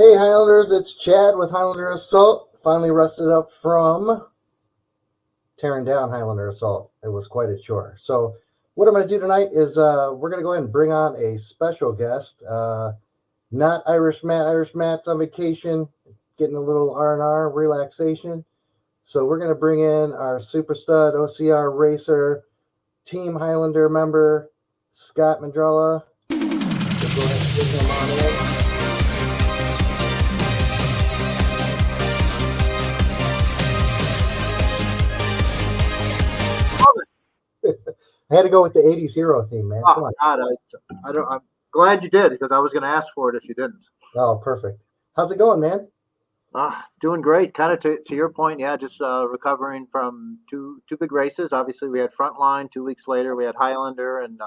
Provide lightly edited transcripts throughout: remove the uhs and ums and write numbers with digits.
Hey Highlanders, it's Chad with Highlander Assault. Finally rested up from tearing down Highlander Assault. It was quite a chore. So what I'm going to do tonight is we're going to go ahead and bring on a special guest. Not Irish Matt. Irish Matt's on vacation, getting a little R&R relaxation. So we're going to bring in our super stud OCR racer, Team Highlander member, Scott Mandrella. We'll go ahead and bring him on in. I had to go with the 80s hero theme, man. Come on. God, I don't. I'm glad you did because I was going to ask for it if you didn't. Oh, perfect. How's it going, man? It's doing great. Kind of to your point, yeah. Just recovering from two big races. Obviously, we had Frontline. 2 weeks later, we had Highlander, and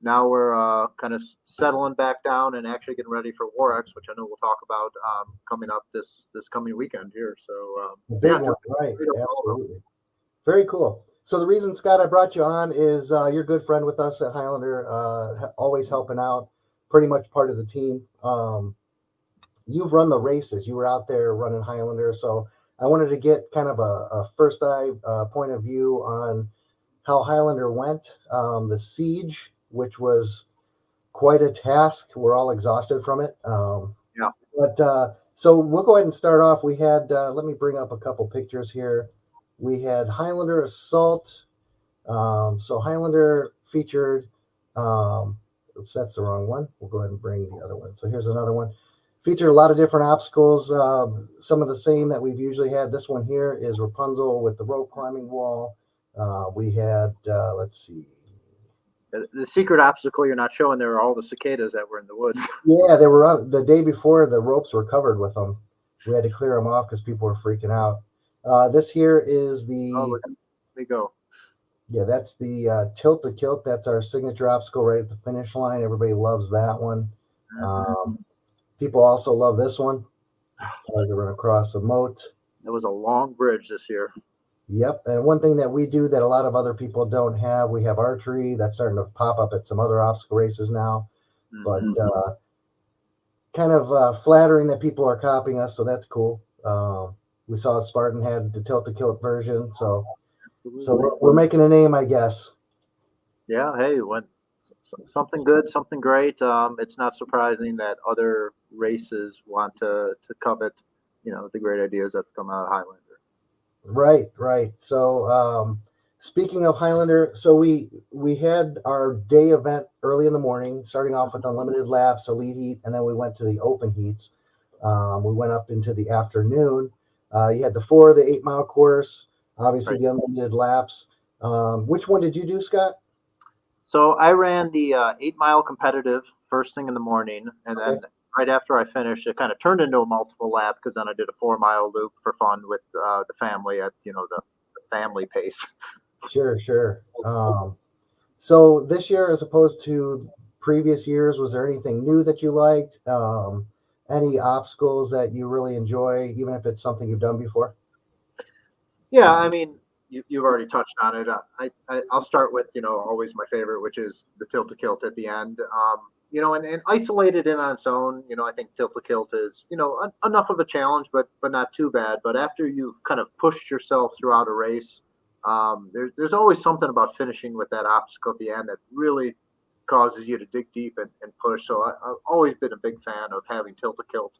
now we're kind of settling back down and actually getting ready for WarX, which I know we'll talk about coming up this coming weekend here. So The big one, right? Absolutely. Very cool. So the reason, Scott, I brought you on is you're a good friend with us at Highlander, always helping out, pretty much part of the team. You've run the races. You were out there running Highlander. So I wanted to get kind of a first eye point of view on how Highlander went. The siege, which was quite a task. We're all exhausted from it. Yeah. But so we'll go ahead and start off. We had, let me bring up a couple pictures here. We had Highlander Assault. So Highlander featured, oops, that's the wrong one. We'll go ahead and bring the other one. So here's another one. Featured a lot of different obstacles, some of the same that we've usually had. This one here is Rapunzel with the rope climbing wall. We had, let's see. The secret obstacle you're not showing there are all the cicadas that were in the woods. Yeah, they were on the day before. The ropes were covered with them. We had to clear them off because people were freaking out. This here is the. Oh, there we go. Yeah, that's the tilt to kilt. That's our signature obstacle right at the finish line. Everybody loves that one. People also love this one. It's hard to run across a moat. It was a long bridge this year. Yep. And one thing that we do that a lot of other people don't have, we have archery. That's starting to pop up at some other obstacle races now. But kind of flattering that people are copying us, so that's cool. We saw Spartan had the tilt to kilt version, so we're making a name, I guess. Yeah, hey, when something good, something great. It's not surprising that other races want to covet, the great ideas that come out of Highlander. Right. So speaking of Highlander, so we had our day event early in the morning, starting off with unlimited laps, elite heat, and then we went to the open heats. We went up into the afternoon. You had the 4, the 8 mile course, obviously the unlimited laps. Which one did you do, Scott? So I ran the 8 mile competitive first thing in the morning, and then right after I finished, it kind of turned into a multiple lap because then I did a 4 mile loop for fun with the family at the family pace. Sure. So this year, as opposed to previous years, was there anything new that you liked? Any obstacles that you really enjoy, even if it's something you've done before? Yeah, I mean, you've already touched on it. I'll start with always my favorite, which is the tilt to kilt at the end. And isolated in on its own, I think tilt to kilt is enough of a challenge, but not too bad. But after you've kind of pushed yourself throughout a race, there's always something about finishing with that obstacle at the end that really causes you to dig deep and push. So I've always been a big fan of having tilt to kilt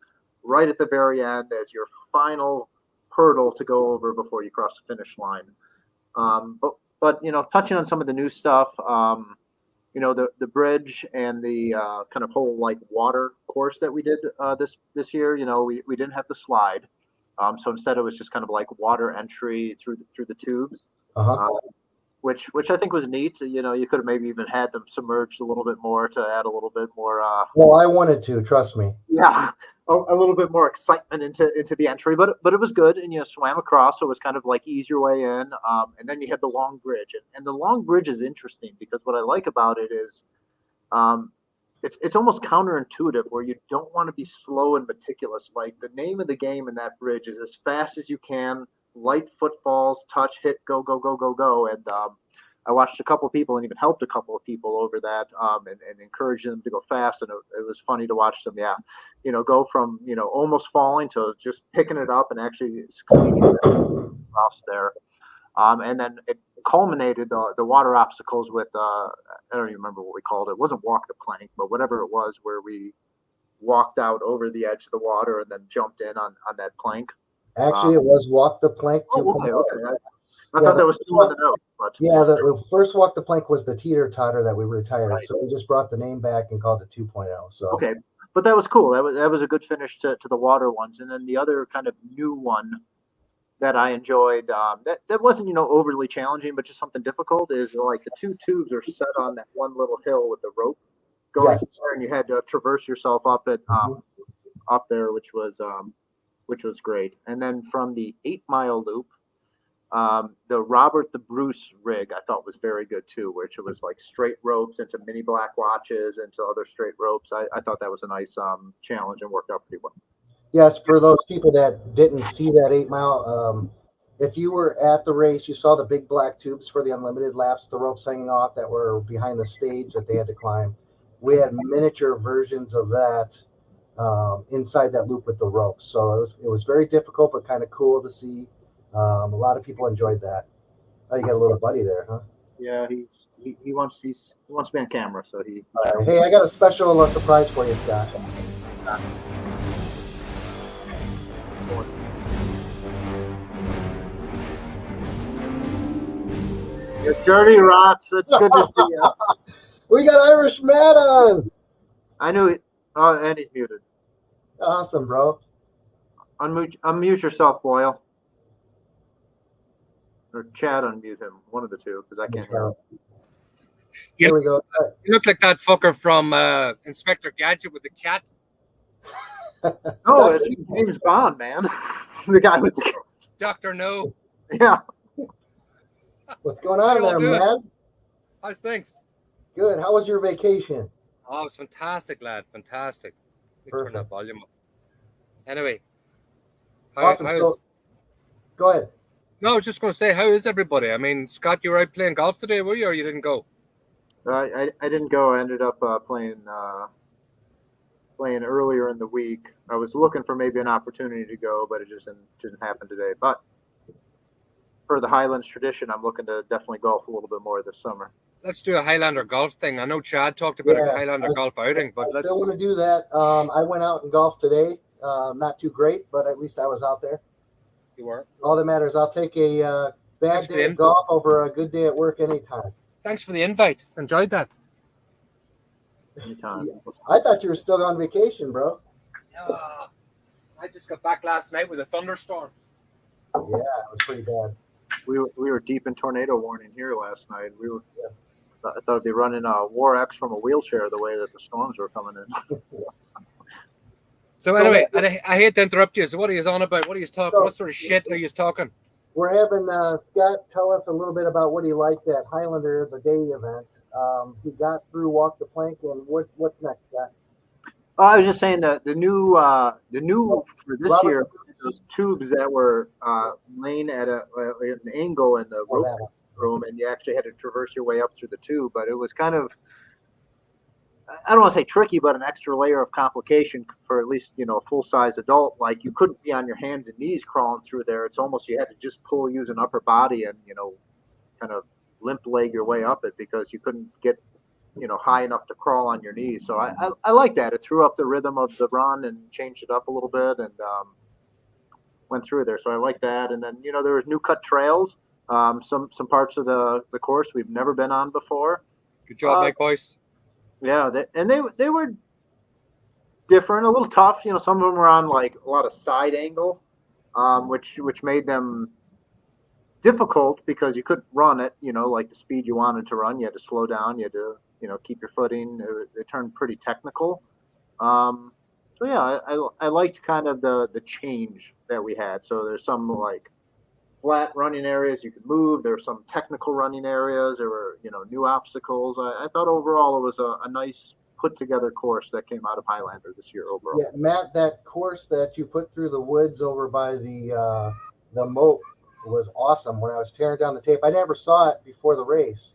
right at the very end as your final hurdle to go over before you cross the finish line. But touching on some of the new stuff, the bridge and the kind of whole like water course that we did this year. We didn't have the slide, so instead it was just kind of like water entry through the tubes. Which I think was neat. You could have maybe even had them submerged a little bit more to add a little bit more. Well, I wanted to, trust me. Yeah, a little bit more excitement into the entry, but it was good. And swam across, so it was kind of like ease your way in. And then you had the long bridge, and the long bridge is interesting because what I like about it is, it's almost counterintuitive where you don't want to be slow and meticulous. Like the name of the game in that bridge is as fast as you can. Light footfalls, touch, hit, go, go, go, go, go. And I watched a couple of people and even helped a couple of people over that, and encouraged them to go fast. And it was funny to watch them, yeah, go from almost falling to just picking it up and actually succeeding across there. And then it culminated the water obstacles with I don't even remember what we called it. It wasn't walk the plank, but whatever it was, where we walked out over the edge of the water and then jumped in on that plank. Actually, it was walk the plank 2.0. Okay. I thought that was two on the notes, but yeah, the first walk the plank was the teeter totter that we retired, right. So we just brought the name back and called it 2.0. So okay, but that was cool. That was a good finish to the water ones, and then the other kind of new one that I enjoyed, that wasn't overly challenging, but just something difficult, is like the two tubes are set on that one little hill with the rope going there, and you had to traverse yourself up it up there, which was great. And then from the 8 Mile loop, the Robert the Bruce rig I thought was very good too, which it was like straight ropes into mini black watches into other straight ropes. I thought that was a nice challenge and worked out pretty well. Yes, for those people that didn't see that 8 Mile, if you were at the race, you saw the big black tubes for the unlimited laps, the ropes hanging off that were behind the stage that they had to climb. We had miniature versions of that inside that loop with the ropes. So it was very difficult, but kind of cool to see. A lot of people enjoyed that. Oh, you got a little buddy there, huh? Yeah, he wants to be on camera, so he. Hey, I got a special surprise for you, Scott. You're dirty rocks. That's good to see you. We got Irish Matt on. I knew it. Oh, and he's muted. Awesome, bro. Unmute yourself, Boyle. Or Chad, unmute him. One of the two, because I can't hear him. Here we go. You look like that fucker from Inspector Gadget with the cat. No, it's James Bond, man. The guy with the Dr. No. Yeah. What's going on there, Matt? How's things? Good. How was your vacation? Oh, it was fantastic, lad. Fantastic. Perfect. Turn that volume up. Anyway. Awesome. Go ahead. No, I was just going to say, how is everybody? I mean, Scott, you were out playing golf today, were you, or you didn't go? I didn't go. I ended up playing earlier in the week. I was looking for maybe an opportunity to go, but it just didn't happen today. But for the Highlands tradition, I'm looking to definitely golf a little bit more this summer. Let's do a Highlander golf thing. I know Chad talked about a Highlander golf outing, but I still want to do that. I went out and golfed today. Not too great, but at least I was out there. You were. All that matters. I'll take a bad day of golf over a good day at work anytime. Thanks for the invite. Enjoyed that. Anytime. I thought you were still on vacation, bro. I just got back last night with a thunderstorm. Yeah, it was pretty bad. We were deep in tornado warning here last night. I thought I'd be running a WarX from a wheelchair the way that the storms were coming in. So anyway, and I hate to interrupt you. So what are you on about? What are you talking? What sort of shit are you talking? We're having Scott tell us a little bit about what he liked at Highlander, the day event. He got through Walk the Plank, and what's next, Scott? I was just saying that the new for this year, those tubes that were laying at an angle in the rope room, and you actually had to traverse your way up through the tube. But it was kind of, I don't want to say tricky, but an extra layer of complication for at least a full-size adult. Like, you couldn't be on your hands and knees crawling through there. It's almost you had to just pull using upper body and kind of limp leg your way up it, because you couldn't get high enough to crawl on your knees. So I like that. It threw up the rhythm of the run and changed it up a little bit, and went through there. So I like that. And then there was new cut trails. Some parts of the course we've never been on before. Good job, Mike boys. Yeah, they were different, a little tough. Some of them were on like a lot of side angle, which made them difficult because you couldn't run it, like the speed you wanted to run. You had to slow down. You had to, keep your footing. It turned pretty technical. So yeah, I liked kind of the change that we had. So there's some like flat running areas you could move. There were some technical running areas. There were, new obstacles. I thought overall it was a nice put together course that came out of Highlander this year overall. Yeah, Matt, that course that you put through the woods over by the moat was awesome. When I was tearing down the tape, I never saw it before the race.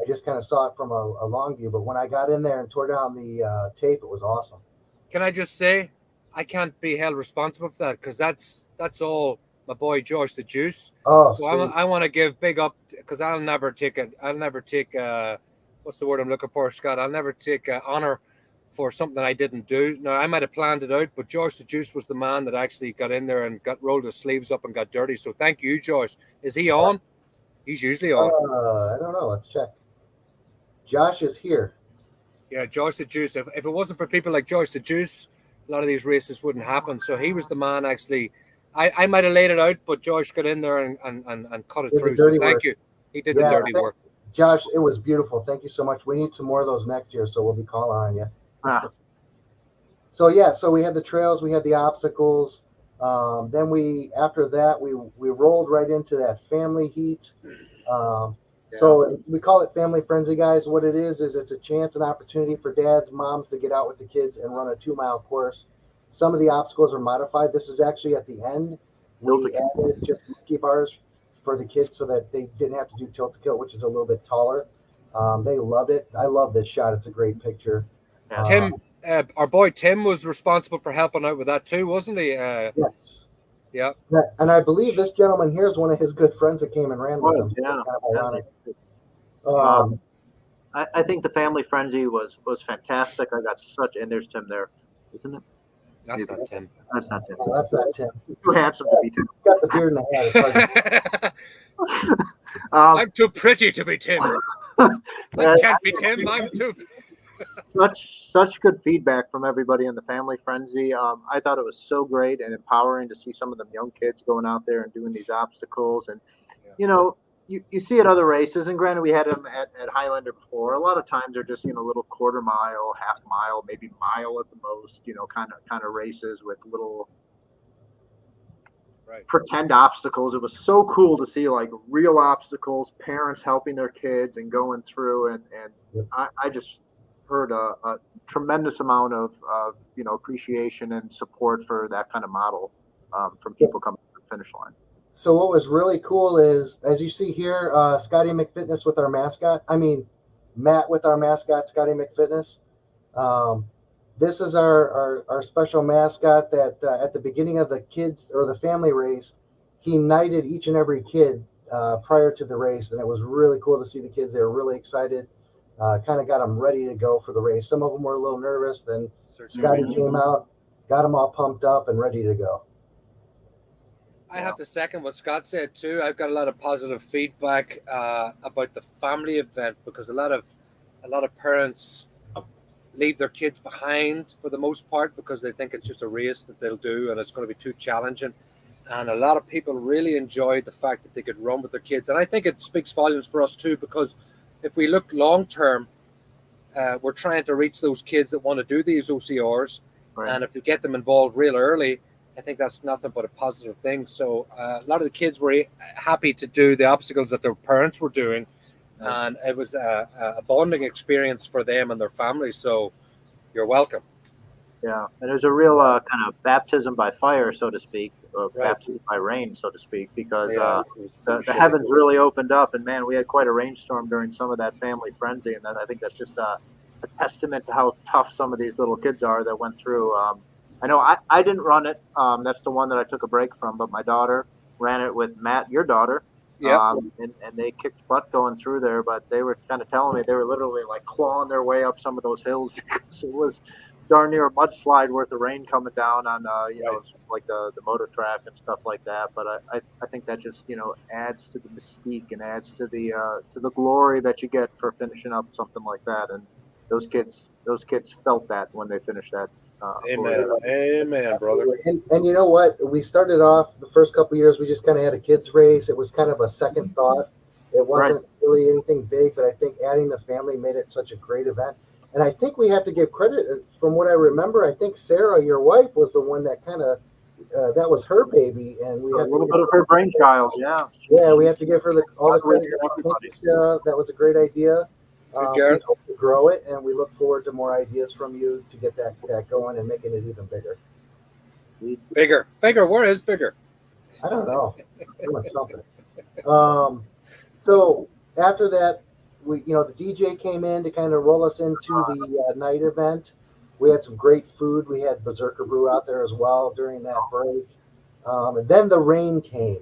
I just kind of saw it from a long view. But when I got in there and tore down the tape, it was awesome. Can I just say, I can't be held responsible for that because that's all my boy George the Juice. Oh, So sweet. I want to give big up because I'll never take it. I'll never take what's the word I'm looking for, Scott? I'll never take honor for something I didn't do. Now I might have planned it out, but George the Juice was the man that actually got in there and got rolled his sleeves up and got dirty. So thank you, George. Is he on? He's usually on. I don't know. Let's check. Josh is here. Yeah, George the Juice. If it wasn't for people like George the Juice, a lot of these races wouldn't happen. So he was the man actually. I might have laid it out, but George got in there and cut it Did the through. So dirty thank work. you. He did the dirty work. Josh, it was beautiful. Thank you so much. We need some more of those next year, so we'll be calling on you. So yeah, so we had the trails, we had the obstacles. Then after that we rolled right into that family heat. So we call it Family Frenzy, guys. What it is it's a chance, an opportunity for dads, moms to get out with the kids and run a 2-mile course. Some of the obstacles are modified. This is actually at the end. We added just monkey bars for the kids so that they didn't have to do tilt to kill, which is a little bit taller. They loved it. I love this shot. It's a great picture. Tim, our boy Tim was responsible for helping out with that too, wasn't he? Yes. Yeah. And I believe this gentleman here is one of his good friends that came and ran with him. Yeah. Kind of ironic. I think the Family Frenzy was fantastic. I got and there's Tim there, isn't it? That's not Tim. That's not Tim. No, that's not Tim. He's too handsome to be Tim. He's got the beard and the hat. I'm too pretty to be Tim. I can't be Tim. I'm too. Such good feedback from everybody in the Family Frenzy. I thought it was so great and empowering to see some of them young kids going out there and doing these obstacles. And you see at other races, and granted we had them at Highlander before. A lot of times they're just little quarter mile, half mile, maybe mile at the most. Kind of races with little pretend obstacles. It was so cool to see like real obstacles, parents helping their kids and going through. And I just heard a tremendous amount of appreciation and support for that kind of model from people coming to the finish line. So what was really cool is, as you see here, Scotty McFitness with our mascot. I mean, Matt with our mascot, Scotty McFitness. This is our special mascot that at the beginning of the kids or the family race, he knighted each and every kid prior to the race. And it was really cool to see the kids. They were really excited, kind of got them ready to go for the race. Some of them were a little nervous. Then Scotty came out, got them all pumped up and ready to go. I have to second what Scott said too. I've got a lot of positive feedback about the family event because a lot of parents leave their kids behind for the most part because they think it's just a race that they'll do and it's going to be too challenging. And a lot of people really enjoyed the fact that they could run with their kids. And I think it speaks volumes for us too, because if we look long term, we're trying to reach those kids that want to do these OCRs. Right. And if we get them involved real early, I think that's nothing but a positive thing. So a lot of the kids were happy to do the obstacles that their parents were doing. And it was a bonding experience for them and their families. So you're welcome. Yeah. And there's a real kind of baptism by fire, so to speak, or baptism by rain, so to speak, because the heavens really opened up. And, man, we had quite a rainstorm during some of that Family Frenzy. And I think that's just a testament to how tough some of these little kids are that went through. I know I didn't run it. That's the one that I took a break from. But my daughter ran it with Matt, your daughter. Yeah. And they kicked butt going through there. But they were kind of telling me they were literally like clawing their way up some of those hills because it was darn near a mudslide worth of rain coming down on, like the motor track and stuff like that. But I think that just, adds to the mystique and adds to the glory that you get for finishing up something like that. And those kids felt that when they finished that. Amen, brother. And you know what? We started off the first couple of years, we just kind of had a kids race. It was kind of a second thought. It wasn't really anything big, but I think adding the family made it such a great event. And I think we have to give credit. From what I remember, I think Sarah, your wife, was the one that kind of that was her baby, and we had a little bit of her brainchild. Yeah, we have to give her all the credit. That was a great idea. We hope to grow it, and we look forward to more ideas from you to get that going and making it even bigger. Bigger. Where is bigger? I don't know. Doing something. So after that, the DJ came in to kind of roll us into the night event. We had some great food. We had Berserker Brew out there as well during that break. And then the rain came,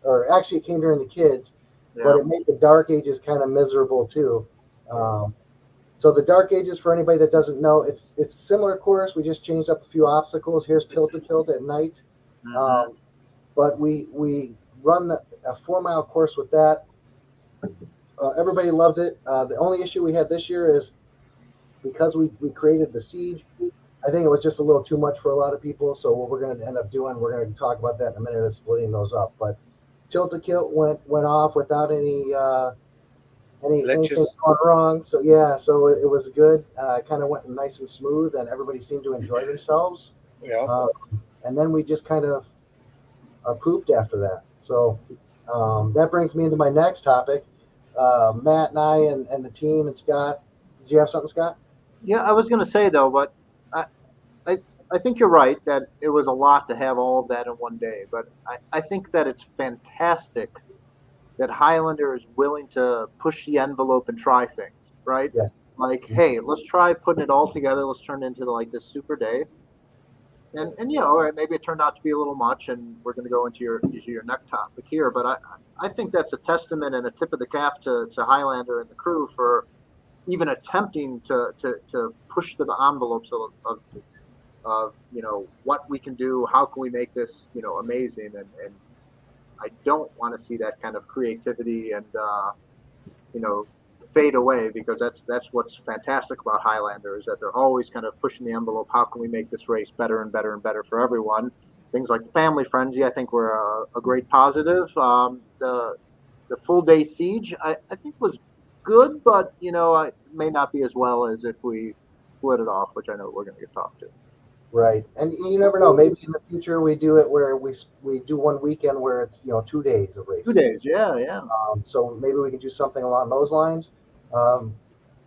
or actually it came during the kids, but it made the Dark Ages kind of miserable too. So the Dark Ages, for anybody that doesn't know, it's a similar course. We just changed up a few obstacles. Here's Tilt-A-Kilt at night. But we run a 4-mile course with that. Everybody loves it. The only issue we had this year is because we created the siege, I think it was just a little too much for a lot of people. So what we're going to end up doing, we're going to talk about that in a minute, is splitting those up. But Tilt-A-Kilt went off without anything going wrong. So yeah, so it was good. Kind of went nice and smooth, and everybody seemed to enjoy themselves. Yeah. And then we just kind of pooped after that. So that brings me into my next topic. Matt and I and the team and Scott. Did you have something, Scott? Yeah, I was going to say though, but I think you're right that it was a lot to have all of that in one day. But I think that it's fantastic that Highlander is willing to push the envelope and try things, right? Yes. Like, hey, let's try putting it all together. Let's turn it into like this super day. And all right, maybe it turned out to be a little much, and we're going to go into your next topic here. But I think that's a testament and a tip of the cap to Highlander and the crew for even attempting to push the envelopes of what we can do, how can we make this amazing, and I don't want to see that kind of creativity and fade away, because that's what's fantastic about Highlander, is that they're always kind of pushing the envelope. How can we make this race better and better and better for everyone? Things like the family frenzy, I think, were a great positive. The full day siege, I think, was good, but it may not be as well as if we split it off, which I know we're going to get talked to. Right, and you never know. Maybe in the future we do it where we do one weekend where it's 2 days of racing. 2 days, yeah. So maybe we can do something along those lines.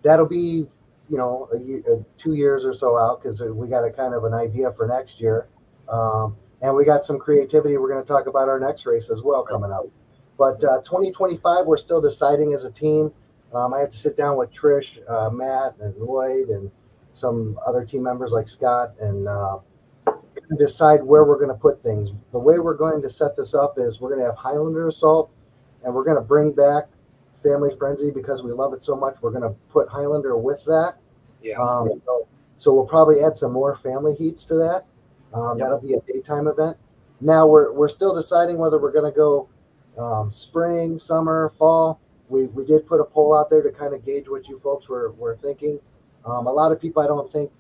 That'll be a year, 2 years or so out, because we got a kind of an idea for next year, and we got some creativity. We're going to talk about our next race as well coming up. But 2025, we're still deciding as a team. I have to sit down with Trish, Matt, and Lloyd, and some other team members like Scott, and decide where we're going to put things. The way we're going to set this up is we're going to have Highlander Assault, and we're going to bring back Family Frenzy because we love it so much. We're going to put Highlander with that. Yeah. So we'll probably add some more family heats to that. That'll be a daytime event. Now we're still deciding whether we're going to go spring, summer, fall. We did put a poll out there to kind of gauge what you folks were thinking. A lot of people, I don't think,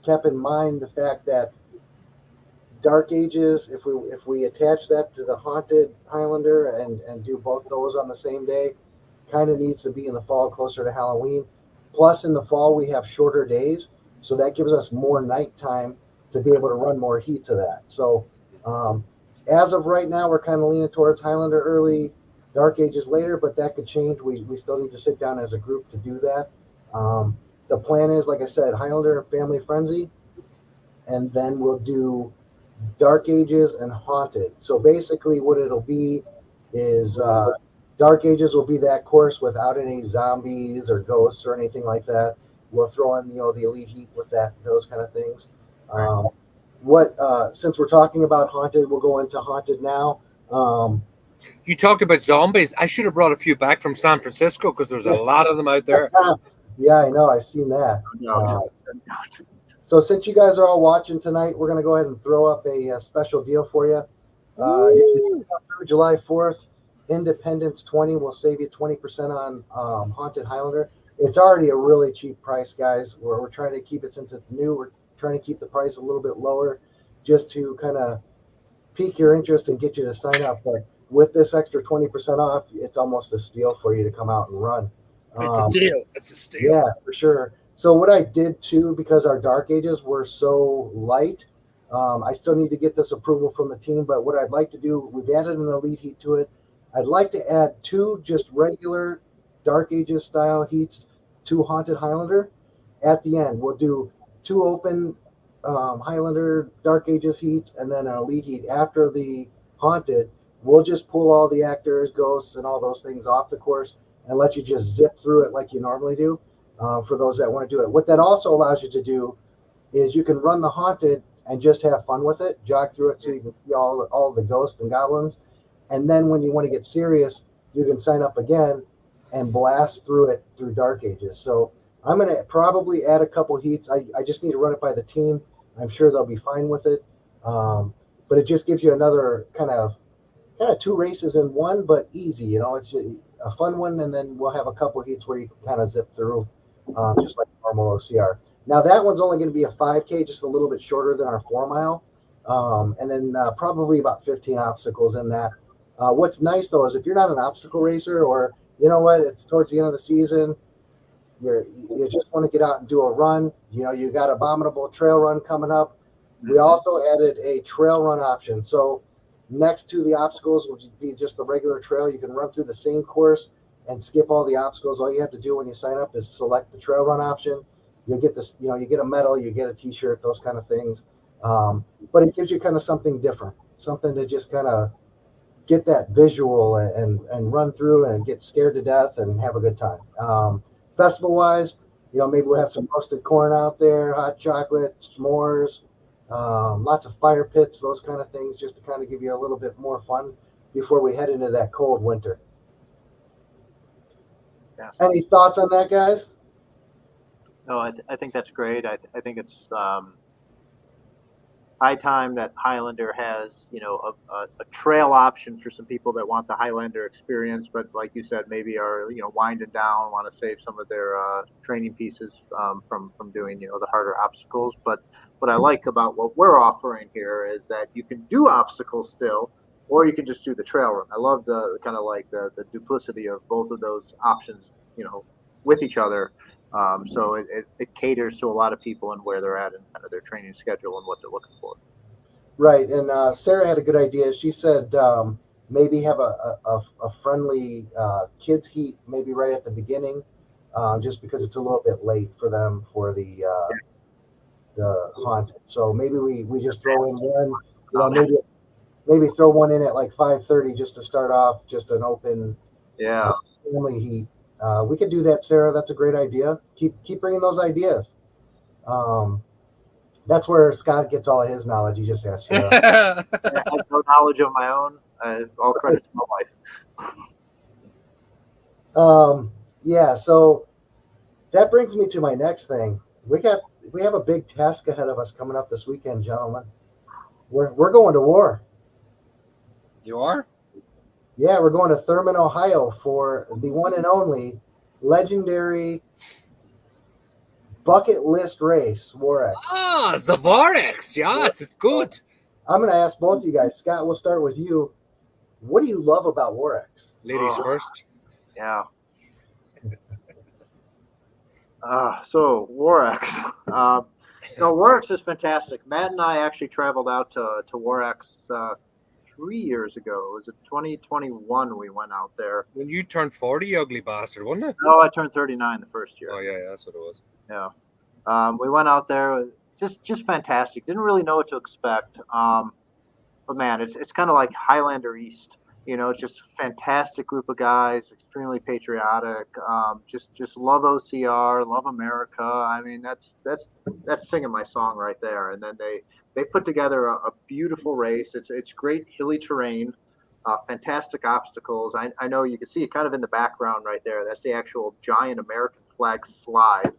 kept in mind the fact that Dark Ages, if we attach that to the Haunted Highlander and do both those on the same day, kind of needs to be in the fall, closer to Halloween. Plus, in the fall, we have shorter days, so that gives us more nighttime to be able to run more heats of that. So as of right now, we're kind of leaning towards Highlander early, Dark Ages later, but that could change. We still need to sit down as a group to do that. The plan is, like I said, Highlander and Family Frenzy, and then we'll do Dark Ages and Haunted. So basically what it'll be is Dark Ages will be that course without any zombies or ghosts or anything like that. We'll throw in, the Elite Heat with those kind of things. Since we're talking about Haunted, we'll go into Haunted now. You talked about zombies. I should have brought a few back from San Francisco because there's a lot of them out there. Yeah, I know. I've seen that. So since you guys are all watching tonight, we're going to go ahead and throw up a special deal for you. Through July 4th, Independence 20 will save you 20% on Haunted Highlander. It's already a really cheap price, guys. We're trying to keep it, since it's new, we're trying to keep the price a little bit lower just to kind of pique your interest and get you to sign up. But with this extra 20% off, it's almost a steal for you to come out and run. It's a deal. It's a steal. Yeah, for sure. So what I did too, because our Dark Ages were so light, I still need to get this approval from the team. But what I'd like to do, we've added an Elite Heat to it. I'd like to add 2 just regular Dark Ages style heats to Haunted Highlander. At the end, we'll do 2 open Highlander Dark Ages heats, and then an Elite Heat after the Haunted. We'll just pull all the actors, ghosts, and all those things off the course and let you just zip through it like you normally do. For those that want to do it, what that also allows you to do is you can run the haunted and just have fun with it, jog through it so you can see all the ghosts and goblins, and then when you want to get serious, you can sign up again and blast through it through Dark Ages. So I'm going to probably add a couple heats. I just need to run it by the team. I'm sure they'll be fine with it. But it just gives you another kind of two races in one, but easy. You know, it's a fun one, and then we'll have a couple heats where you can kind of zip through, just like normal OCR. Now that one's only going to be a 5K, just a little bit shorter than our 4 mile, and then probably about 15 obstacles in that. What's nice though is if you're not an obstacle racer, or you know what, it's towards the end of the season, you just want to get out and do a run. You know, you got Abominable Trail Run coming up. We also added a trail run option. So next to the obstacles, which would be just the regular trail, you can run through the same course and skip all the obstacles. All you have to do when you sign up is select the trail run option. You'll get this, you know, you get a medal, you get a t-shirt, those kind of things. But it gives you kind of something different, something to just kind of get that visual and run through and get scared to death and have a good time. Festival wise, you know, maybe we'll have some roasted corn out there, hot chocolate, s'mores, lots of fire pits, those kind of things, just to kind of give you a little bit more fun before we head into that cold winter. Yes. Any thoughts on that, guys? No, I think that's great. I think it's high time that Highlander has, you know, a trail option for some people that want the Highlander experience, but like you said, maybe are, you know, winding down, want to save some of their training pieces from doing, you know, the harder obstacles. But what I like about what we're offering here is that you can do obstacles still, or you can just do the trail run. I love the kind of like the duplicity of both of those options, you know, with each other. So it caters to a lot of people and where they're at and kind of their training schedule and what they're looking for. Right. And Sarah had a good idea. She said maybe have a friendly kids heat maybe right at the beginning, just because it's a little bit late for them for the haunted. So maybe we just throw in one, you know, maybe throw one in at like 5:30 just to start off, just an open family heat. We could do that, Sarah. That's a great idea. Keep bringing those ideas. That's where Scott gets all of his knowledge. He just asks Sarah. I have no knowledge of my own. All credit to my wife. Yeah. So that brings me to my next thing. We have a big task ahead of us coming up this weekend, gentlemen. We're going to war. You are? Yeah, we're going to Thurman, Ohio for the one and only legendary bucket list race, WarX. Ah, the WarX. Yes, it's good. I'm going to ask both of you guys. Scott, we'll start with you. What do you love about WarX? Ladies first. Yeah. So WarX. WarX is fantastic. Matt and I actually traveled out to WarX 3 years ago. It was 2021 we went out there. When you turned 40, you ugly bastard, wasn't it? No, I turned 39 the first year. Oh, yeah, that's what it was. Yeah. We went out there. Just fantastic. Didn't really know what to expect. But man, it's kind of like Highlander East. You know, it's just a fantastic group of guys, extremely patriotic. Just love OCR, love America. I mean, that's singing my song right there. And then they put together a beautiful race. It's great hilly terrain, fantastic obstacles. I know you can see it kind of in the background right there. That's the actual giant American flag slide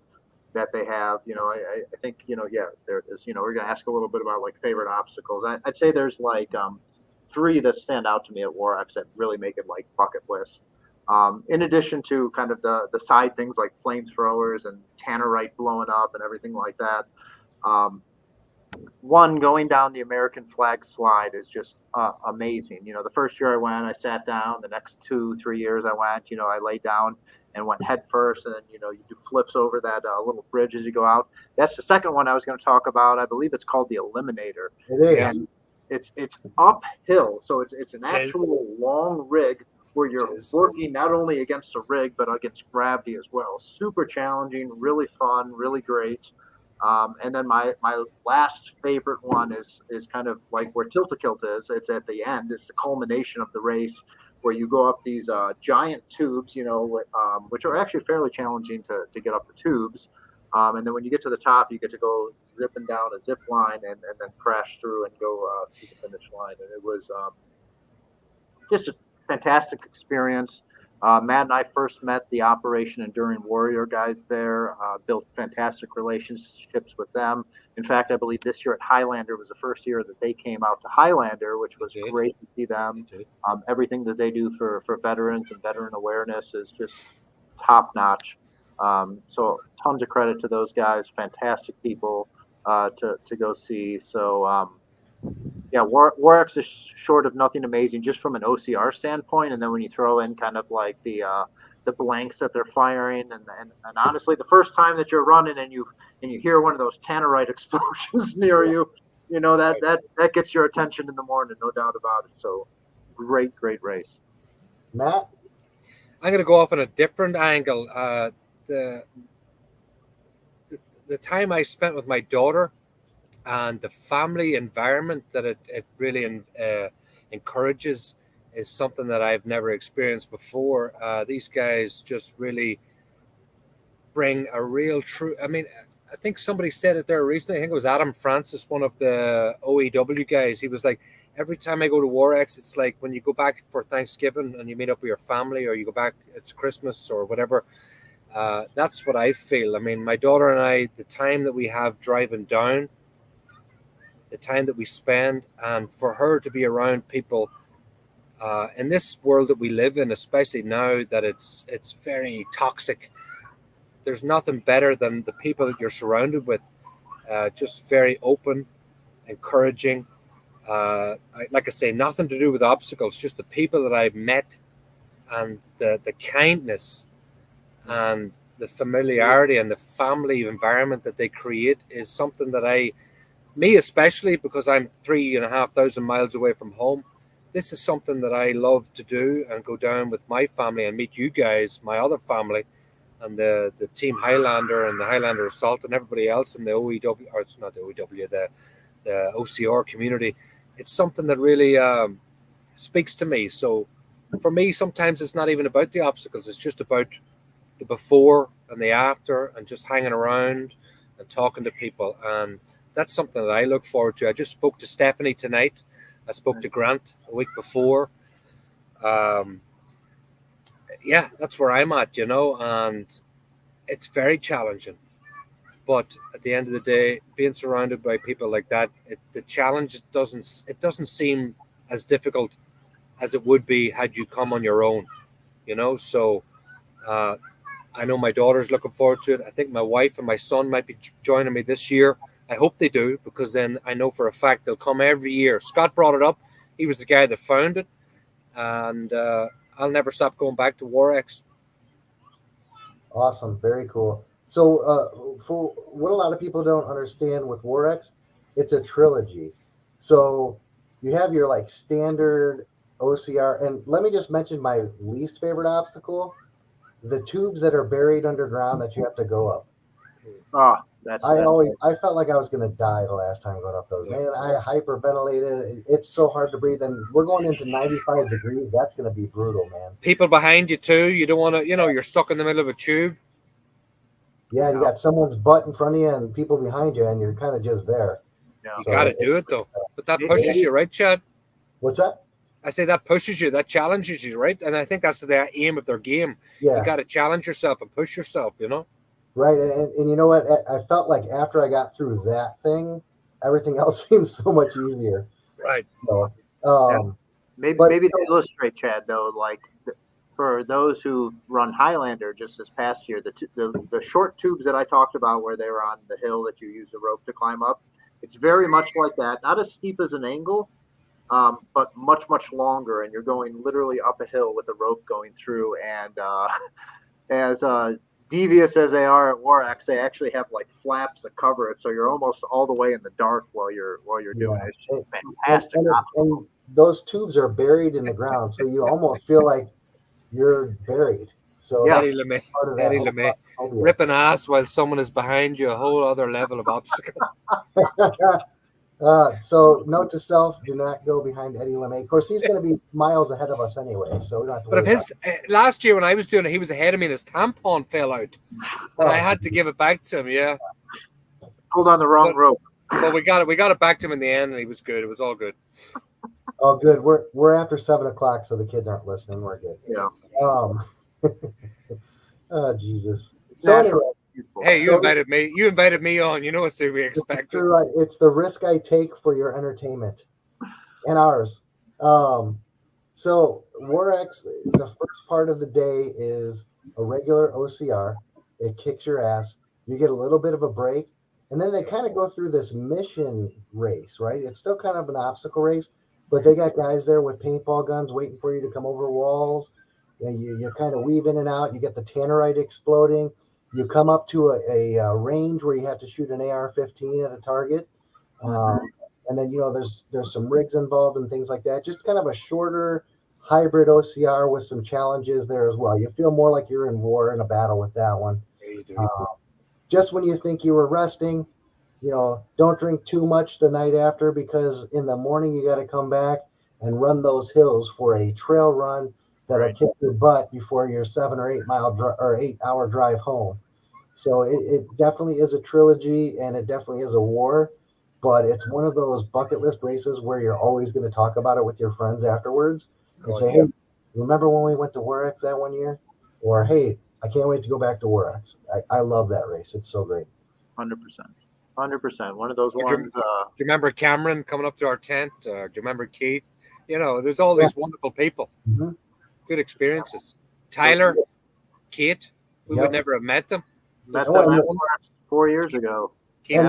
that they have. You know, I think, you know, yeah, there is, you know, we're going to ask a little bit about like favorite obstacles. I'd say there's like 3 that stand out to me at WarX that really make it like bucket list. In addition to kind of the side things like flamethrowers and tannerite blowing up and everything like that. One, going down the American flag slide is just amazing. You know, the first year I went, I sat down. The next 2-3 years I went, you know, I laid down and went head first, and then, you know, you do flips over that little bridge as you go out. That's the second one I was going to talk about. I believe it's called the Eliminator. It is. And it's uphill, so it's an actual long rig where you're working not only against a rig but against gravity as well. Super challenging, really fun, really great. And then my last favorite one is kind of like where Tilt-A-Kilt is. It's at the end. It's the culmination of the race where you go up these giant tubes, which are actually fairly challenging to get up the tubes. And then when you get to the top, you get to go zipping down a zip line and then crash through and go to the finish line. And it was just a fantastic experience. Matt and I first met the Operation Enduring Warrior guys there, built fantastic relationships with them. In fact, I believe this year at Highlander was the first year that they came out to Highlander, which was great to see them. Everything that they do for veterans and veteran awareness is just top notch. So tons of credit to those guys, fantastic people to go see. So yeah, WarX is short of nothing amazing just from an OCR standpoint, and then when you throw in kind of like the blanks that they're firing, and honestly, the first time that you're running and you hear one of those tannerite explosions near you, that gets your attention in the morning, no doubt about it. So great race. Matt, I'm going to go off on a different angle. The time I spent with my daughter and the family environment that it really encourages is something that I've never experienced before. These guys just really bring a real true. I mean, I think somebody said it there recently. I think it was Adam Francis, one of the OEW guys. He was like, every time I go to WarX, it's like when you go back for Thanksgiving and you meet up with your family, or you go back, it's Christmas or whatever. That's what I feel. I mean, my daughter and I, the time that we have driving down, the time that we spend, and for her to be around people in this world that we live in, especially now that it's very toxic. There's nothing better than the people that you're surrounded with, just very open, encouraging. Like I say, nothing to do with obstacles, just the people that I've met and the kindness and the familiarity and the family environment that they create is something that me especially, because I'm 3,500 miles away from home, this is something that I love to do and go down with my family and meet you guys, my other family, and the team Highlander and the Highlander Assault and everybody else in the OEW, or it's not the OEW, the OCR community. It's something that really speaks to me. So for me, sometimes it's not even about the obstacles. It's just about the before and the after and just hanging around and talking to people. And that's something that I look forward to. I just spoke to Stephanie tonight. I spoke to Grant a week before. Yeah, that's where I'm at, and it's very challenging. But at the end of the day, being surrounded by people like that, the challenge doesn't seem as difficult as it would be had you come on your own, So I know my daughter's looking forward to it. I think my wife and my son might be joining me this year. I hope they do, because then I know for a fact they'll come every year. Scott brought it up. He was the guy that found it. And I'll never stop going back to WarX. awesome, very cool. So for what a lot of people don't understand with WarX, it's a trilogy. So you have your like standard OCR, and let me just mention my least favorite obstacle: the tubes that are buried underground that you have to go up. Oh, I felt like I was going to die the last time going up those. Man, I hyperventilated. It's so hard to breathe, and we're going into 95 degrees. That's going to be brutal, man. People behind you too. You don't want to, you're stuck in the middle of a tube. Yeah, you got someone's butt in front of you and people behind you, and you're kind of just there. Yeah. You got to do it though. But that pushes you, right, Chad? What's that? I say that pushes you, that challenges you, right? And I think that's the aim of their game. Yeah. You got to challenge yourself and push yourself, Right, and you know what? I felt like after I got through that thing, everything else seems so much easier. Right. So, maybe to illustrate, Chad, though, like for those who run Highlander just this past year, the short tubes that I talked about where they were on the hill that you use the rope to climb up, it's very much like that. Not as steep as an angle, but much longer, and you're going literally up a hill with a rope going through. And as devious as they are at WarX, they actually have like flaps that cover it, so you're almost all the way in the dark while you're doing it. It's just fantastic. And those tubes are buried in the ground, so you almost feel like you're buried. So Eddie LeMay, ripping ass while someone is behind you, a whole other level of obstacle. So note to self: do not go behind Eddie LeMay. Of course, he's going to be miles ahead of us anyway, so we don't have to But worry if his last year when I was doing it, he was ahead of me and his tampon fell out, and I had to give it back to him. Yeah, Pulled on the wrong rope. but we got it back to him in the end, and he was good. It was all good. Oh, good. We're after 7 o'clock, so the kids aren't listening. We're good. Yeah. Oh Jesus. So anyway, hey, you invited me. You invited me on. You know what's to be expected. right. It's the risk I take for your entertainment and ours. So WarX, the first part of the day is a regular OCR. It kicks your ass. You get a little bit of a break, and then they kind of go through this mission race, right? It's still kind of an obstacle race, but they got guys there with paintball guns waiting for you to come over walls. You kind of weave in and out. You get the tannerite exploding. You come up to a range where you have to shoot an AR-15 at a target. And then, there's some rigs involved and things like that. Just kind of a shorter hybrid OCR with some challenges there as well. You feel more like you're in war in a battle with that one. Yeah, you do. Just when you think you were resting, don't drink too much the night after, because in the morning you got to come back and run those hills for a trail run that'll kick your butt before your 7 or 8 mile or 8 hour drive home. So it definitely is a trilogy, and it definitely is a war. But it's one of those bucket list races where you're always going to talk about it with your friends afterwards and say, hey, remember when we went to WarX that one year? Or, hey, I can't wait to go back to WarX. I love that race. It's so great. 100%. 100%. One of those ones. Do you remember Cameron coming up to our tent? Do you remember Keith? There's all these wonderful people. Mm-hmm. Good experiences. Tyler, Kate, we would never have met them. Met them 4 years ago. And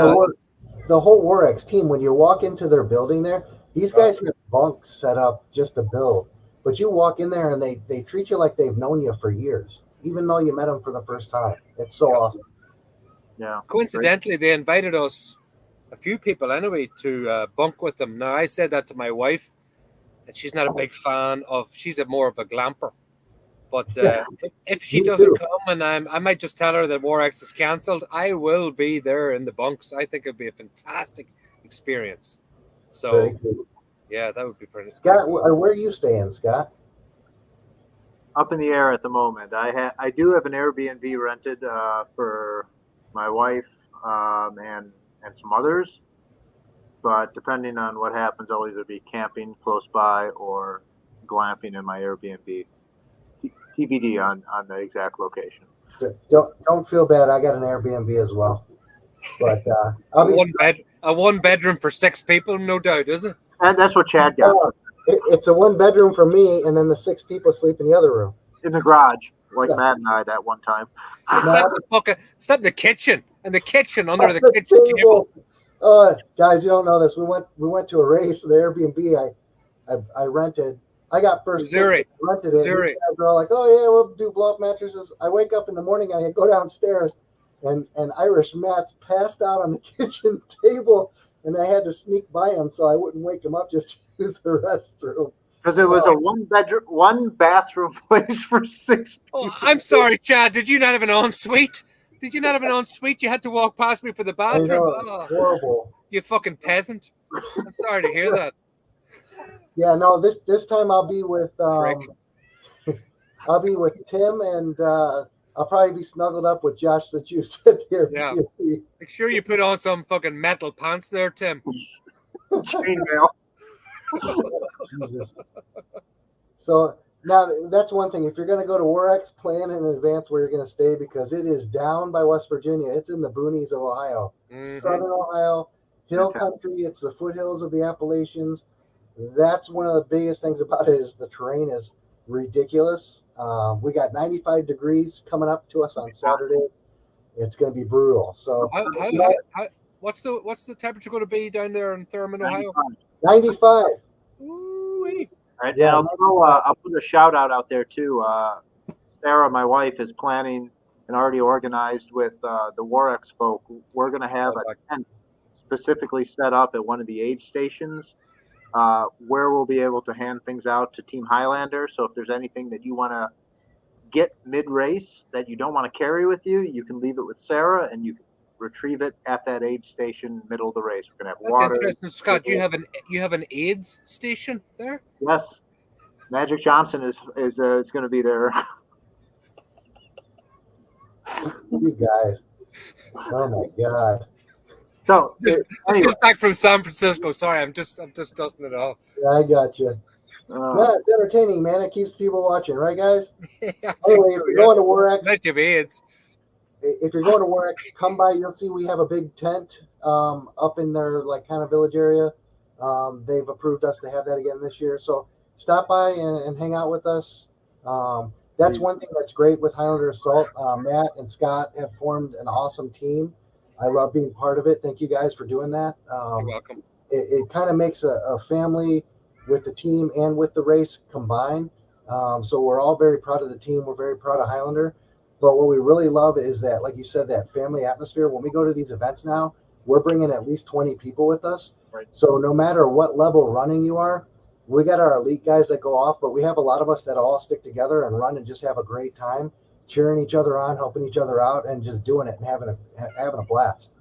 the whole WarX team, when you walk into their building there, these guys have bunks set up just to build. But you walk in there and they treat you like they've known you for years, even though you met them for the first time. It's so awesome. Yeah. Coincidentally, they invited us, a few people anyway, to bunk with them. Now, I said that to my wife, and she's not a big fan she's more of a glamper. But if she doesn't come, and I might just tell her that WarX is cancelled, I will be there in the bunks. I think it'd be a fantastic experience. So, yeah, that would be pretty. Scott, where are you staying, Scott? Up in the air at the moment. I do have an Airbnb rented for my wife and some others. But depending on what happens, I'll either be camping close by or glamping in my Airbnb. TBD on the exact location. Don't feel bad. I got an Airbnb as well. But a one bedroom for 6 people, no doubt, is it? And that's what Chad got. It's a 1 bedroom for me, and then the 6 people sleep in the other room. In the garage, like Matt and I that one time. Stop the kitchen and the kitchen under the kitchen table. Guys, you don't know this. We went to a race. The Airbnb I rented. I got first. Missouri. Rented it. Missouri. They're all like, "Oh yeah, we'll do blow up mattresses." I wake up in the morning. I go downstairs, and Irish Matt's passed out on the kitchen table, and I had to sneak by him so I wouldn't wake him up just to use the restroom. Because it was a 1 bathroom place for 6 people. Oh, I'm sorry, Chad. Did you not have an ensuite? Did you not have an ensuite? You had to walk past me for the bathroom. Horrible. You fucking peasant. I'm sorry to hear that. Yeah, no. This time I'll be with Tim, and I'll probably be snuggled up with Josh the Juice at the Airbnb. Yeah. Make sure you put on some fucking metal pants there, Tim. Chainmail. Jesus. So now that's one thing. If you're going to go to WarX, plan in advance where you're going to stay, because it is down by West Virginia. It's in the boonies of Ohio, Southern Ohio, hill country. It's the foothills of the Appalachians. That's one of the biggest things about it, is the terrain is ridiculous. We got 95 degrees coming up to us on Saturday. It's going to be brutal. So what's the temperature going to be down there in Thurman, Ohio? 95. Ooh-wee. Right. Yeah, I'll put a shout out there too. Sarah, my wife, is planning and already organized with the WarX folk. We're going to have a tent specifically set up at one of the aid stations where we'll be able to hand things out to Team Highlander. So if there's anything that you want to get mid-race that you don't want to carry with you, you can leave it with Sarah and you can retrieve it at that aid station, middle of the race. We're going to have That's water. interesting, Scott. You have an AIDS station there? Yes, Magic Johnson is going to be there. You guys. Oh my God. So anyway, Just back from San Francisco. Sorry, I'm just dusting it off. Yeah, I got you. No, it's entertaining, man. It keeps people watching, right, guys? Anyway, if you're going to WarX, Nice to be AIDS. if you're going to WarX, come by. You'll see we have a big tent up in their like kind of village area. They've approved us to have that again this year. So stop by and hang out with us. That's one thing that's great with Highlander Assault. Matt and Scott have formed an awesome team. I love being part of it. Thank you guys for doing that. You're welcome. It kind of makes a family with the team and with the race combined. So we're all very proud of the team. We're very proud of Highlander. But what we really love is that, like you said, that family atmosphere. When we go to these events now, we're bringing at least 20 people with us. Right. So no matter what level running you are, we got our elite guys that go off, but we have a lot of us that all stick together and run and just have a great time, cheering each other on, helping each other out, and just doing it and having a blast.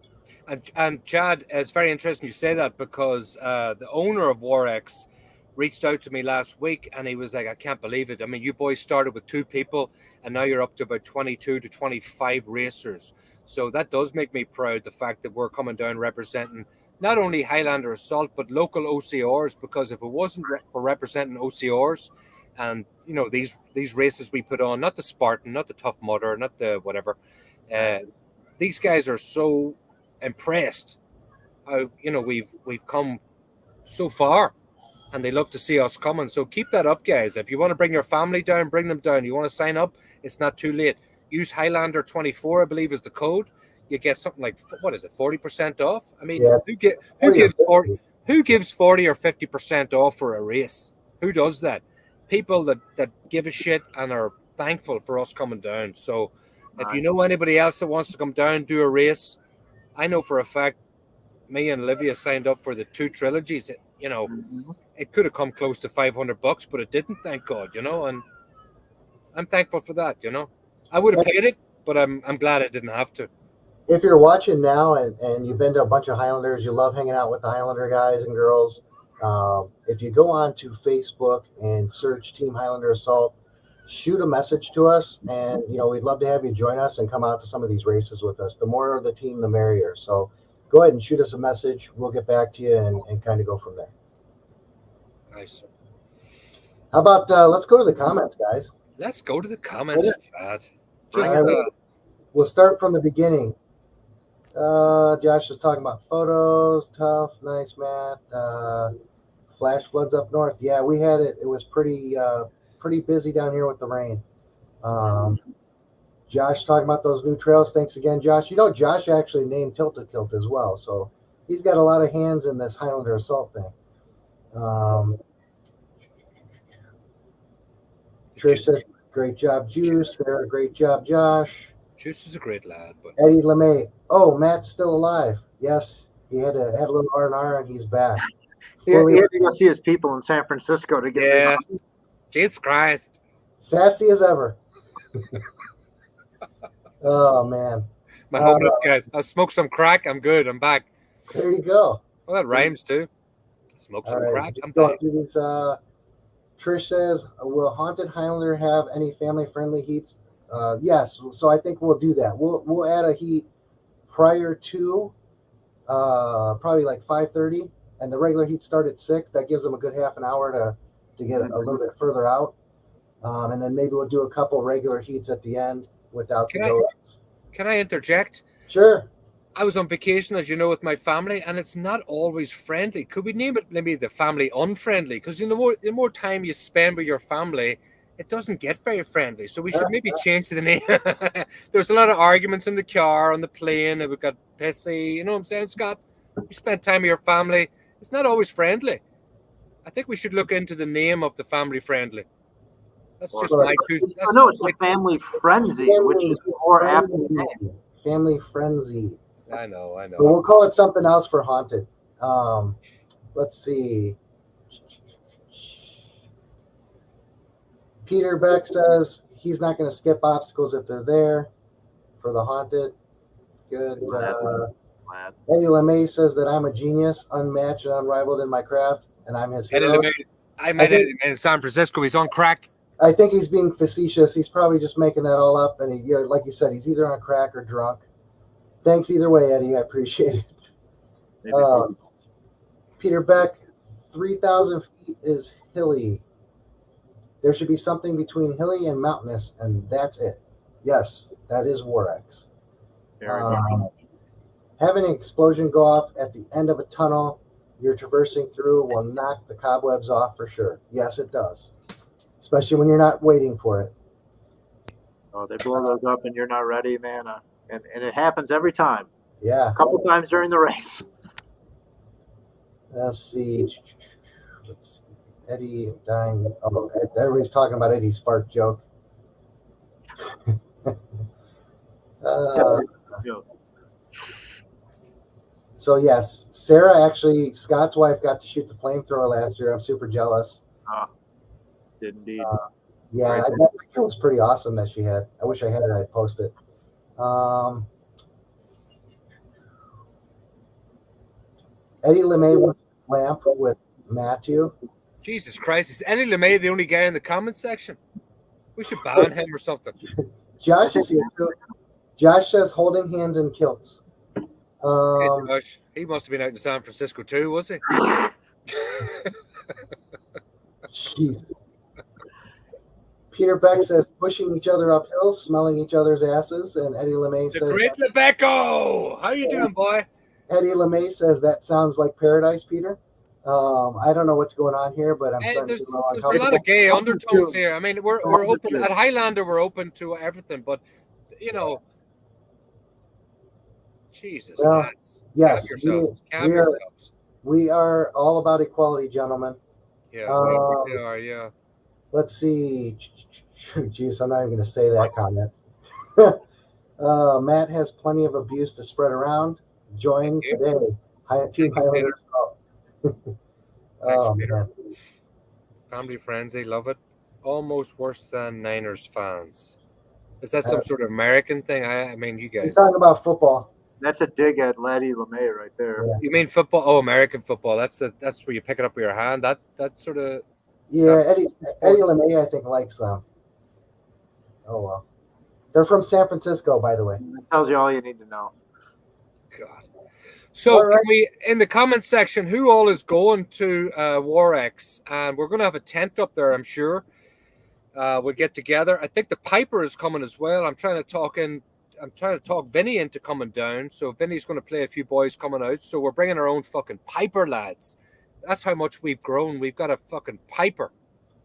And Chad, it's very interesting you say that because the owner of WarX reached out to me last week and he was like, I can't believe it. I mean, you boys started with 2 people and now you're up to about 22 to 25 racers. So that does make me proud, the fact that we're coming down representing not only Highlander Assault, but local OCRs, because if it wasn't for representing OCRs and, you know, these races we put on, not the Spartan, not the Tough Mudder, not the whatever, these guys are so impressed how, you know, we've come so far and they love to see us coming. So keep that up, guys. If you want to bring your family down, bring them down. You want to sign up, it's not too late. Use Highlander 24, I believe, is the code. You get something like, what is it, 40% off? I mean, Yeah. who gives 40 or 50% off for a race? Who does that? People that give a shit and are thankful for us coming down. So if you know anybody else that wants to come down, do a race. I know for a fact me and Olivia signed up for the 2 trilogies. You know, it could have come close to $500, but it didn't, thank God, you know, and I'm thankful for that, you know. I would have paid it, but I'm glad I didn't have to. If you're watching now and you've been to a bunch of Highlanders, you love hanging out with the Highlander guys and girls, if you go on to Facebook and search Team Highlander Assault, shoot a message to us, and, you know, we'd love to have you join us and come out to some of these races with us. The more of the team, the merrier. So go ahead and shoot us a message. We'll get back to you and kind of go from there. Nice. How about let's go to the comments, guys? Let's go to the comments, Chad. We'll start from the beginning. Josh was talking about photos. Tough, nice, Matt. Flash floods up north. Yeah, we had it. It was pretty busy down here with the rain. Josh talking about those new trails. Thanks again, Josh. You know, Josh actually named Tilt-A-Kilt as well, so he's got a lot of hands in this Highlander Assault thing. Trish says, great job, Juice. There, great job, Josh. Juice is a great lad. But Eddie LeMay. Oh, Matt's still alive. Yes, he had a little R&R, and he's back. He had to go see his people in San Francisco to get yeah. Jesus Christ. Sassy as ever. Oh, man. My homeless guys. I'll smoke some crack. I'm good. I'm back. There you go. Well, that rhymes too. Smoke some crack. I'm going back. through these, Trish says, will Haunted Highlander have any family-friendly heats? Yes. So I think we'll do that. We'll add a heat prior to probably like 5:30, and the regular heat start at 6. That gives them a good half an hour to get a little bit further out. And then maybe we'll do a couple regular heats at the end without the ghosts. Can I interject? Sure. I was on vacation, as you know, with my family, and it's not always friendly. Could we name it maybe the family unfriendly? Because the more time you spend with your family, it doesn't get very friendly. So we should maybe change the name. There's a lot of arguments in the car, on the plane, and we got pissy. You know what I'm saying, Scott? You spend time with your family. It's not always friendly. I think we should look into the name of the family friendly. That's just my choice. No, it's a family frenzy, which is more apt name. Family frenzy. I know. But we'll call it something else for Haunted. Let's see. Peter Beck says he's not going to skip obstacles if they're there for the Haunted. good. Glad. Eddie LeMay says that I'm a genius, unmatched and unrivaled in my craft, and I'm his Eddie hero. LeMay. I met Eddie LeMay in San Francisco. He's on crack. I think he's being facetious. He's probably just making that all up. And like you said, he's either on crack or drunk. Thanks either way, Eddie. I appreciate it. Peter Beck, 3,000 feet is hilly. There should be something between hilly and mountainous, and that's it. Yes, that is WarX. Having an explosion go off at the end of a tunnel you're traversing through will knock the cobwebs off for sure. Yes, it does. Especially when you're not waiting for it. Oh, they blow those up and you're not ready, man. And it happens every time. Yeah. A couple times during the race. Let's see. Eddie dying. Oh, everybody's talking about Eddie's fart joke. So yes, Sarah actually, Scott's wife, got to shoot the flamethrower last year. I'm super jealous. Did indeed. Yeah, that picture was pretty awesome that she had. I wish I had it. I'd post it. Eddie LeMay wants a lamp with Matthew. Jesus Christ, is Eddie LeMay the only guy in the comment section? We should ban him or something. Josh is here too. Josh says holding hands in kilts. Hey, Josh, he must have been out in San Francisco too, was he? Jeez. Peter Beck says pushing each other up hills, smelling each other's asses, and Eddie LeMay says the great Lebecco. How you doing, boy? Eddie LeMay says that sounds like paradise, Peter. I don't know what's going on here, but there's a lot of gay undertones here. I mean, we're open at Highlander. We're open to everything, but you know, Jesus, lads, yes, we are all about equality, gentlemen. Yeah, we are. Yeah. Let's see. Jeez, I'm not even going to say that comment. Matt has plenty of abuse to spread around. Join today. Team Highlander. Oh, man. Family friends, they love it. Almost worse than Niners fans. Is that some sort of American thing? I mean, you guys. You're talking about football. That's a dig at Eddie LeMay right there. Yeah. You mean football? Oh, American football. That's where you pick it up with your hand. That sort of. Yeah, Eddie LeMay, I think, likes them. Oh, well. They're from San Francisco, by the way. That tells you all you need to know. God. So can we, in the comments section, who all is going to WarX? And we're going to have a tent up there, I'm sure. We'll get together. I think the Piper is coming as well. I'm trying to talk Vinny into coming down. So Vinny's going to play a few boys coming out. So we're bringing our own fucking Piper, lads. That's how much we've grown. We've got a fucking Piper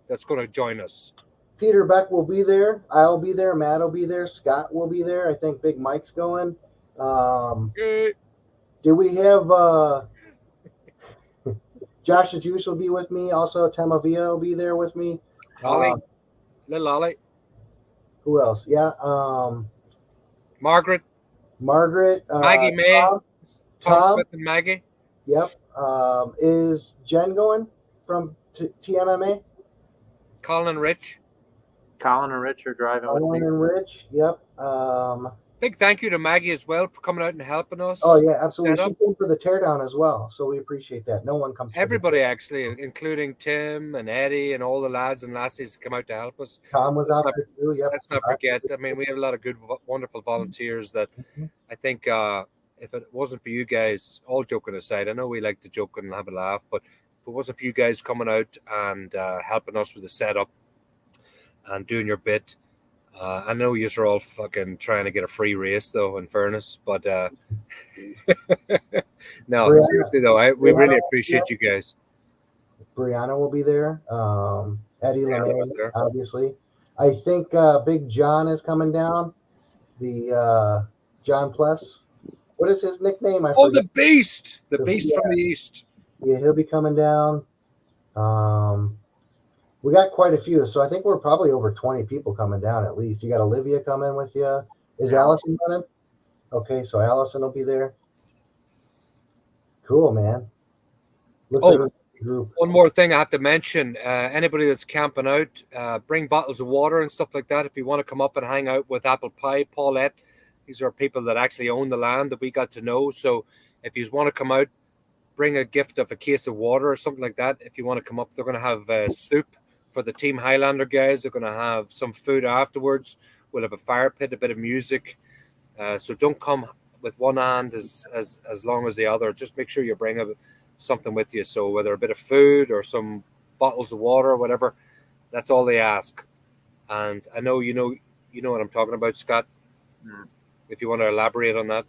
that's going to join us. Peter Beck will be there. I'll be there. Matt will be there. Scott will be there. I think Big Mike's going. Do we have Josh the Juice will be with me. Also, Tamavia will be there with me. Ollie. Little Ollie. Who else? Yeah. Margaret. Maggie May. Tom Smith and Maggie. Yep. Is Jen going from TMMA? Colin and Rich are driving with me. Colin and Rich. Yep. Big thank you to Maggie as well for coming out and helping us. Oh yeah, absolutely. She came for the teardown as well, so we appreciate that. No one comes. Everybody actually, including Tim and Eddie and all the lads and lassies come out to help us. Tom was out there too. Yep. Let's not forget. I mean, we have a lot of good, wonderful volunteers that I think if it wasn't for you guys, all joking aside, I know we like to joke and have a laugh, but if it wasn't for you guys coming out and helping us with the setup and doing your bit. I know you're all fucking trying to get a free race, though, in fairness. But no, seriously, though, we really appreciate you guys. Brianna will be there. Eddie LeMay, obviously. I think Big John is coming down. The John Pless. What is his nickname? The Beast! The Beast from the East. Yeah, he'll be coming down. We got quite a few, so I think we're probably over 20 people coming down at least. You got Olivia coming with you. Is Allison running? Okay, so Allison will be there. Cool, man. Looks like a group. One more thing I have to mention. Anybody that's camping out, bring bottles of water and stuff like that. If you want to come up and hang out with Apple Pie, Paulette, These are people that actually own the land that we got to know. So if you want to come out, bring a gift of a case of water or something like that. If you want to come up, they're going to have soup for the Team Highlander guys. They're going to have some food afterwards. We'll have a fire pit, a bit of music. So don't come with one hand as long as the other. Just make sure you bring something with you. So whether a bit of food or some bottles of water or whatever, that's all they ask. And I know you know what I'm talking about, Scott. If you want to elaborate on that.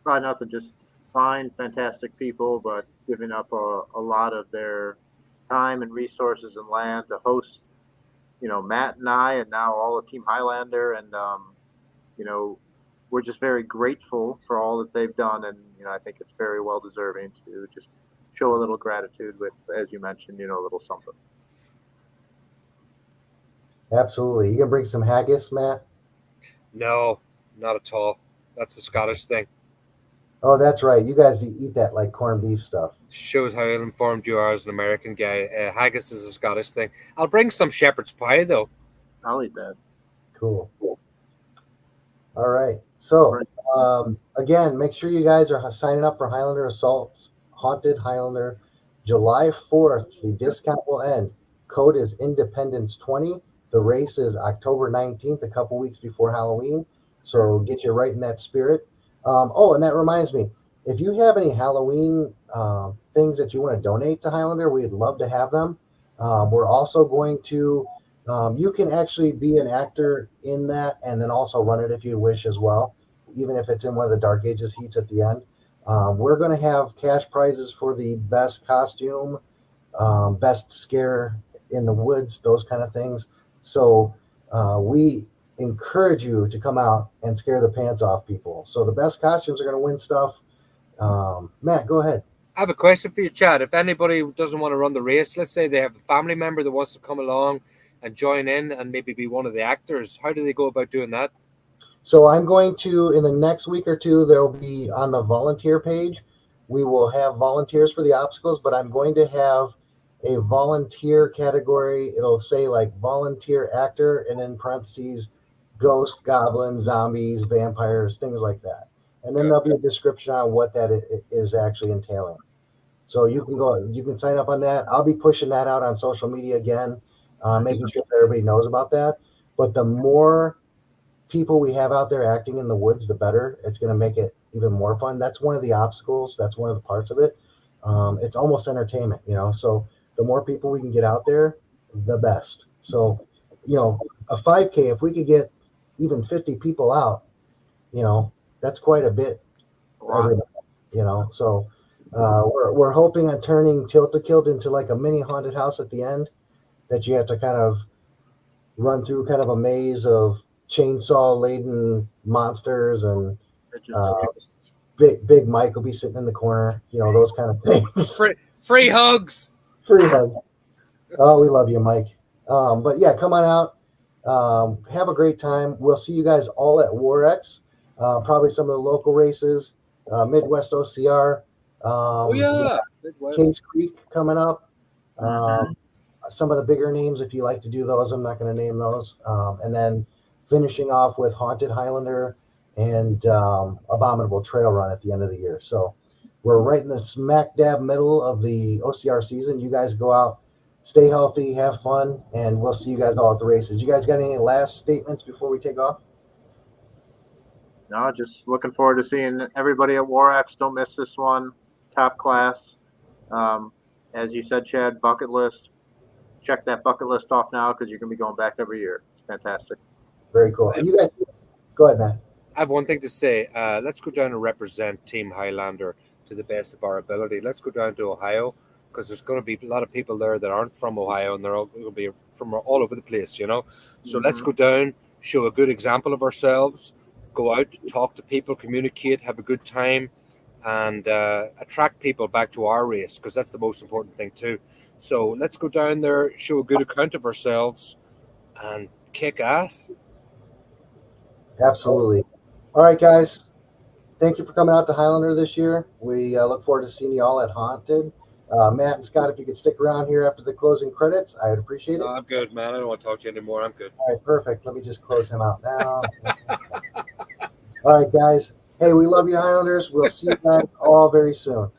Probably nothing. Just fine, fantastic people, but giving up a lot of their time and resources and land to host, Matt and I, and now all of Team Highlander, and we're just very grateful for all that they've done, and I think it's very well deserving to just show a little gratitude with, as you mentioned, a little something. Absolutely. You can bring some haggis, Matt? No, not at all. That's the Scottish thing. Oh, that's right. You guys eat that like corned beef stuff. Shows how informed you are as an American guy. Haggis is a Scottish thing. I'll bring some shepherd's pie, though. I'll eat that. Cool. All right. So, again, make sure you guys are signing up for Highlander Assaults, Haunted Highlander, July 4th. The discount will end. Code is Independence20. The race is October 19th, a couple weeks before Halloween. So get you right in that spirit. And that reminds me, if you have any Halloween things that you want to donate to Highlander, we'd love to have them. We're also going to, you can actually be an actor in that and then also run it if you wish as well, even if it's in one of the Dark Ages heats at the end. We're going to have cash prizes for the best costume, best scare in the woods, those kind of things. So we encourage you to come out and scare the pants off people. So the best costumes are going to win stuff. Matt, go ahead. I have a question for you, Chad. If anybody doesn't want to run the race, let's say they have a family member that wants to come along and join in and maybe be one of the actors, how do they go about doing that? So I'm going to, in the next week or two, there'll be on the volunteer page, we will have volunteers for the obstacles, but I'm going to have a volunteer category. It'll say like volunteer actor and in parentheses, ghost, goblins, zombies, vampires, things like that. And then there'll be a description on what that is actually entailing. So you can sign up on that. I'll be pushing that out on social media again, making sure that everybody knows about that. But the more people we have out there acting in the woods, the better. It's going to make it even more fun. That's one of the obstacles. That's one of the parts of it. It's almost entertainment, So the more people we can get out there, the best. So, a 5K, if we could get even 50 people out, that's quite a bit. Wow. So we're hoping on turning Tilt-A-Kilt into like a mini haunted house at the end that you have to kind of run through kind of a maze of chainsaw laden monsters and big Mike will be sitting in the corner, those kind of things. Free hugs. Free hugs. Oh, we love you, Mike. But yeah, come on out. Have a great time. We'll see you guys all at WarX. Probably some of the local races, Midwest OCR. Kings Creek coming up. Some of the bigger names, if you like to do those, I'm not going to name those. And then finishing off with Haunted Highlander and Abominable Trail Run at the end of the year. So we're right in the smack dab middle of the OCR season. You guys go out, stay healthy, have fun, and we'll see you guys all at the races. You guys got any last statements before we take off? No, just looking forward to seeing everybody at WarX. Don't miss this one. Top class. As you said, Chad, bucket list. Check that bucket list off now because you're going to be going back every year. It's fantastic. Very cool. You guys, go ahead, man. I have one thing to say. Let's go down and represent Team Highlander to the best of our ability. Let's go down to Ohio because there's going to be a lot of people there that aren't from Ohio and they're all going to be from all over the place, So let's go down, show a good example of ourselves, go out, talk to people, communicate, have a good time, and attract people back to our race because that's the most important thing too. So let's go down there, show a good account of ourselves, and kick ass. Absolutely. All right, guys. Thank you for coming out to Highlander this year. We look forward to seeing you all at Haunted. Matt and Scott, if you could stick around here after the closing credits, I would appreciate it. I'm good, man. I don't want to talk to you anymore. I'm good. All right, perfect. Let me just close him out now. All right, guys. Hey, we love you, Highlanders. We'll see you guys all very soon.